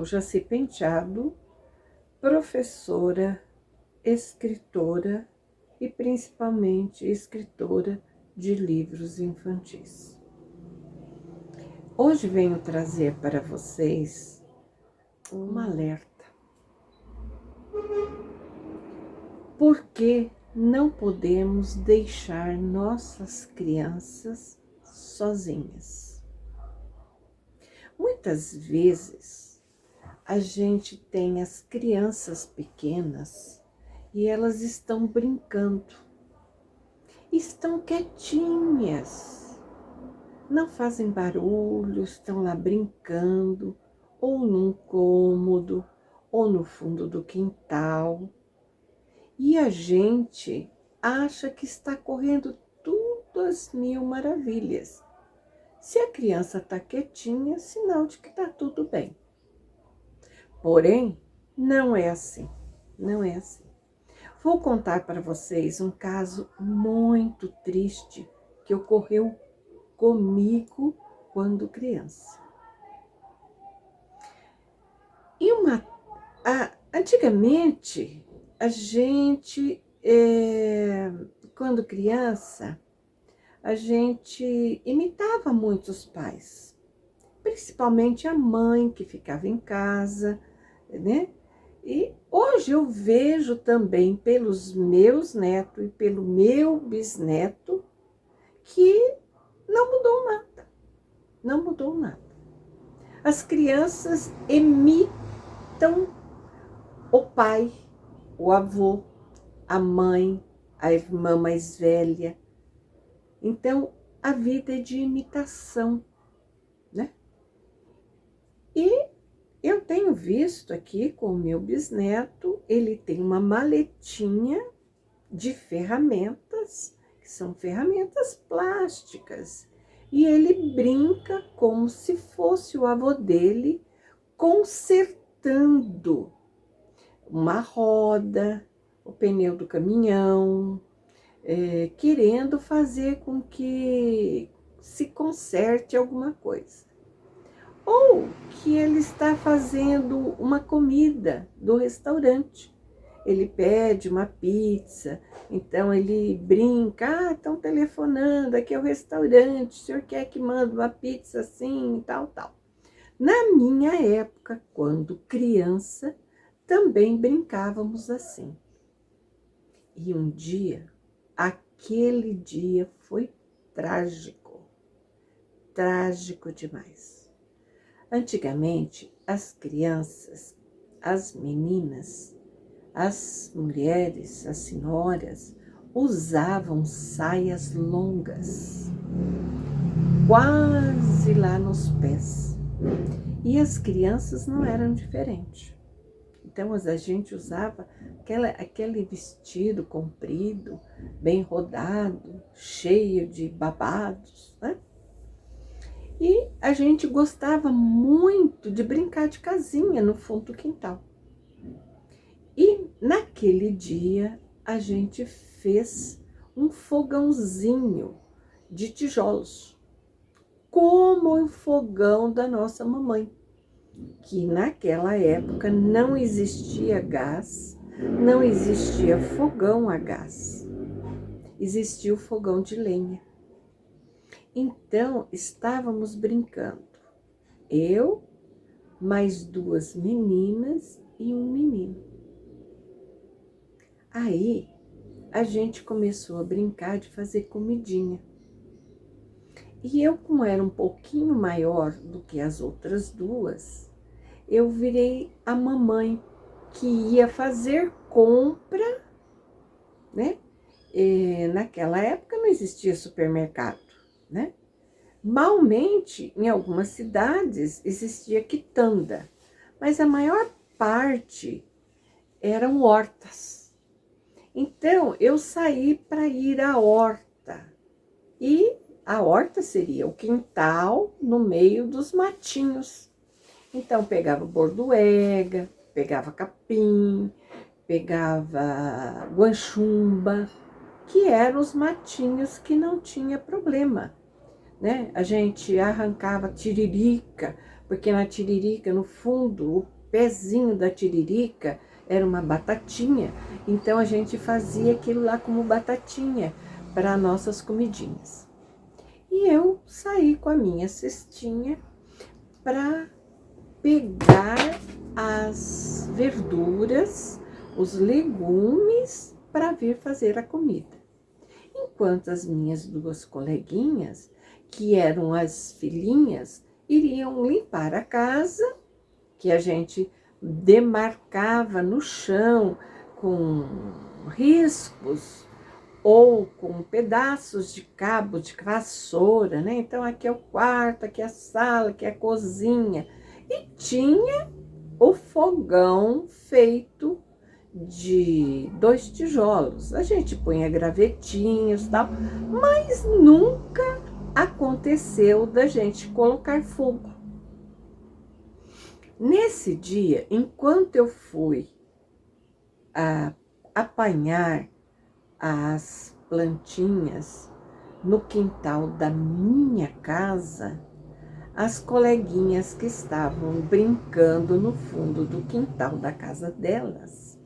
sou Jaci Penteado, professora, escritora e principalmente escritora de livros infantis. Hoje venho trazer para vocês um alerta. Por que não podemos deixar nossas crianças sozinhas? Muitas vezes a gente tem as crianças pequenas e elas estão brincando, estão quietinhas, não fazem barulho, estão lá brincando, ou num cômodo, ou no fundo do quintal. E a gente acha que está correndo tudo às mil maravilhas. Se a criança está quietinha, sinal de que está tudo bem. Porém, não é assim, não é assim. Vou contar para vocês um caso muito triste que ocorreu comigo quando criança. Antigamente, a gente, quando criança, a gente imitava muito os pais, principalmente a mãe que ficava em casa, né? E hoje eu vejo também pelos meus netos e pelo meu bisneto que não mudou nada, não mudou nada. As crianças imitam o pai, o avô, a mãe, a irmã mais velha. Então, a vida é de imitação, né? E eu tenho visto aqui com o meu bisneto, ele tem uma maletinha de ferramentas, que são ferramentas plásticas. E ele brinca como se fosse o avô dele consertando uma roda, o pneu do caminhão, querendo fazer com que se conserte alguma coisa. Ou que ele está fazendo uma comida do restaurante. Ele pede uma pizza, então ele brinca, estão telefonando, aqui é o restaurante, o senhor quer que mande uma pizza assim e tal, tal. Na minha época, quando criança, também brincávamos assim. E um dia, aquele dia foi trágico, trágico demais. Antigamente, as crianças, as meninas, as mulheres, as senhoras, usavam saias longas, quase lá nos pés. E as crianças não eram diferentes. Então, a gente usava aquele vestido comprido, bem rodado, cheio de babados, né? E a gente gostava muito de brincar de casinha no fundo do quintal. E naquele dia a gente fez um fogãozinho de tijolos, como o fogão da nossa mamãe, que naquela época não existia gás, não existia fogão a gás, existia o fogão de lenha. Então, estávamos brincando, eu, mais 2 meninas e um menino. Aí, a gente começou a brincar de fazer comidinha. E eu, como era um pouquinho maior do que as outras duas, eu virei a mamãe que ia fazer compra, né? Naquela época não existia supermercado, né? Malmente, em algumas cidades, existia quitanda, mas a maior parte eram hortas. Então, eu saí para ir à horta, e a horta seria o quintal no meio dos matinhos. Então, pegava bordoega, pegava capim, pegava guanchumba, que eram os matinhos que não tinha problema, né? A gente arrancava tiririca, porque na tiririca, no fundo, o pezinho da tiririca era uma batatinha, então a gente fazia aquilo lá como batatinha para nossas comidinhas. E eu saí com a minha cestinha para pegar as verduras, os legumes para vir fazer a comida. Enquanto as minhas duas coleguinhas, que eram as filhinhas, iriam limpar a casa, que a gente demarcava no chão com riscos ou com pedaços de cabo de vassoura, né? Então, aqui é o quarto, aqui é a sala, aqui é a cozinha. E tinha o fogão feito de 2 tijolos. A gente punha gravetinhos e tal, mas nunca aconteceu da gente colocar fogo. Nesse dia, enquanto eu fui apanhar as plantinhas no quintal da minha casa, as coleguinhas que estavam brincando no fundo do quintal da casa delas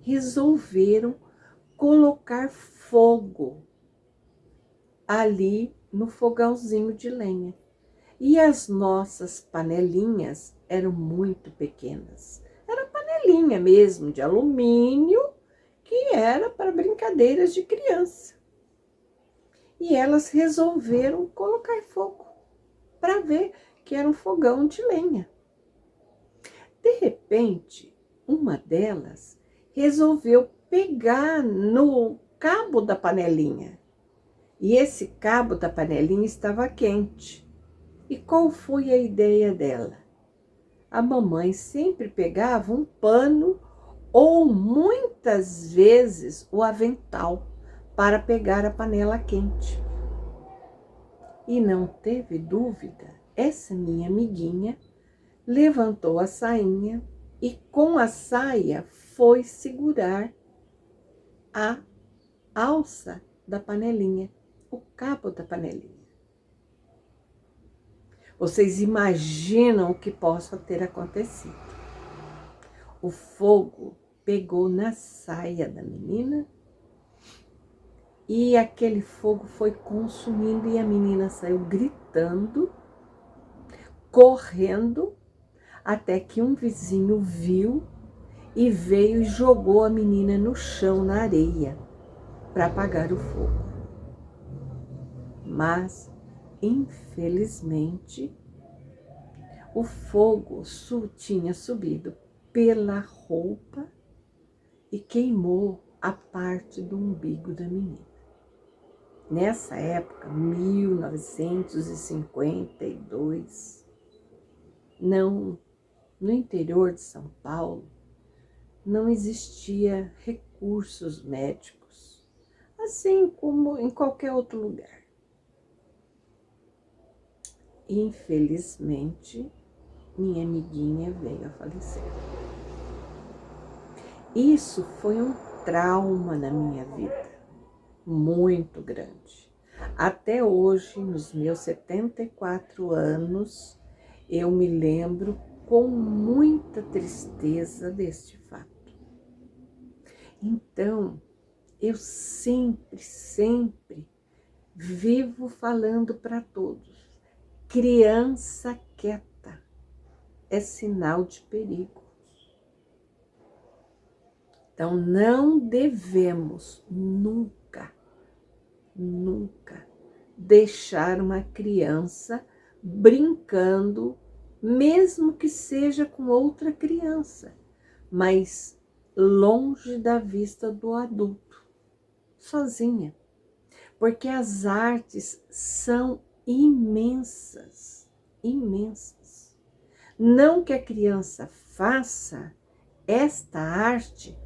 resolveram colocar fogo ali no fogãozinho de lenha. E as nossas panelinhas eram muito pequenas. Era panelinha mesmo, de alumínio, que era para brincadeiras de criança. E elas resolveram colocar fogo para ver que era um fogão de lenha. De repente, uma delas resolveu pegar no cabo da panelinha. E esse cabo da panelinha estava quente. E qual foi a ideia dela? A mamãe sempre pegava um pano ou muitas vezes o avental para pegar a panela quente. E não teve dúvida, essa minha amiguinha levantou a sainha e com a saia foi segurar a alça da panelinha, o cabo da panelinha. Vocês imaginam o que possa ter acontecido? O fogo pegou na saia da menina e aquele fogo foi consumindo e a menina saiu gritando, correndo, até que um vizinho viu e veio e jogou a menina no chão, na areia, para apagar o fogo. Mas, infelizmente, o fogo tinha subido pela roupa e queimou a parte do umbigo da menina. Nessa época, 1952, no interior de São Paulo, não existia recursos médicos, assim como em qualquer outro lugar. Infelizmente, minha amiguinha veio a falecer. Isso foi um trauma na minha vida, muito grande. Até hoje, nos meus 74 anos, eu me lembro com muita tristeza deste fato. Então, eu sempre vivo falando para todos: criança quieta é sinal de perigo. Então, não devemos nunca deixar uma criança brincando, mesmo que seja com outra criança, mas longe da vista do adulto, sozinha. Porque as artes são imensas, imensas. Não que a criança faça esta arte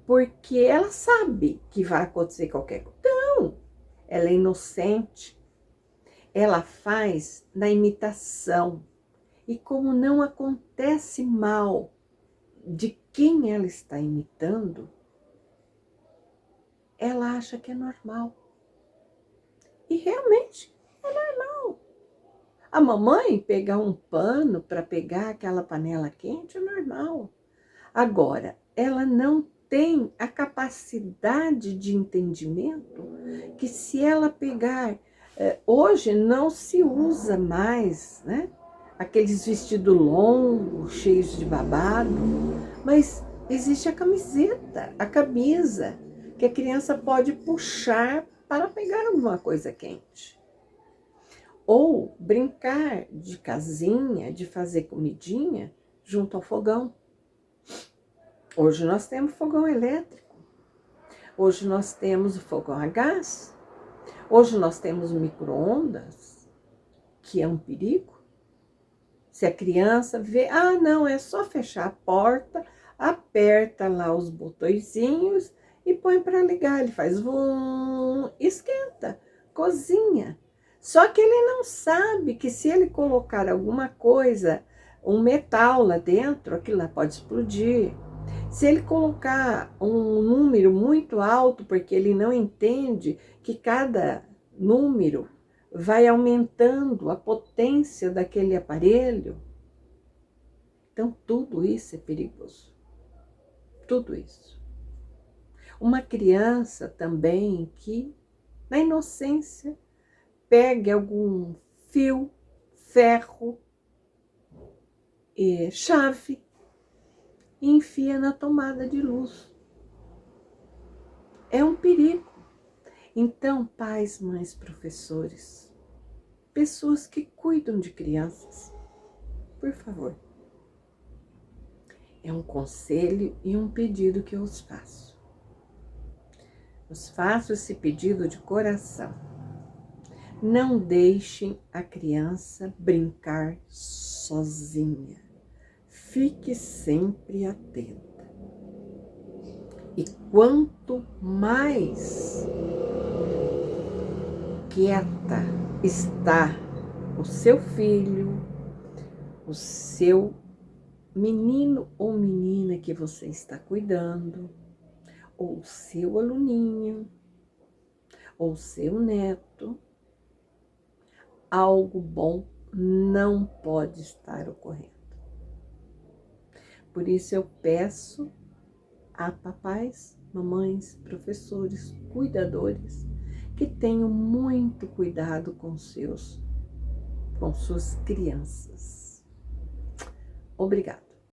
porque ela sabe que vai acontecer qualquer coisa. Não, ela é inocente. Ela faz na imitação. E como não acontece mal de quem ela está imitando, ela acha que é normal. E realmente é normal. A mamãe pegar um pano para pegar aquela panela quente é normal. Agora, ela não tem a capacidade de entendimento que se ela pegar... hoje não se usa mais, né? Aqueles vestidos longos, cheios de babado, mas existe a camiseta, a camisa, que a criança pode puxar para pegar alguma coisa quente. Ou brincar de casinha, de fazer comidinha junto ao fogão. Hoje nós temos fogão elétrico, hoje nós temos o fogão a gás, hoje nós temos micro-ondas, que é um perigo. Se a criança vê, não, é só fechar a porta, aperta lá os botõezinhos e põe para ligar. Ele faz vum, esquenta, cozinha. Só que ele não sabe que se ele colocar alguma coisa, um metal lá dentro, aquilo lá pode explodir. Se ele colocar um número muito alto, porque ele não entende que cada número vai aumentando a potência daquele aparelho. Então, tudo isso é perigoso. Tudo isso. Uma criança também que, na inocência, pegue algum fio, ferro, chave e enfia na tomada de luz. É um perigo. Então, pais, mães, professores, pessoas que cuidam de crianças, por favor. É um conselho e um pedido que eu os faço. Os faço esse pedido de coração. Não deixem a criança brincar sozinha. Fique sempre atenta. E quanto mais quieta está o seu filho, o seu menino ou menina que você está cuidando, ou o seu aluninho, ou o seu neto, algo bom não pode estar ocorrendo. Por isso eu peço a papais, mamães, professores, cuidadores, que tenham muito cuidado com suas crianças. Obrigada.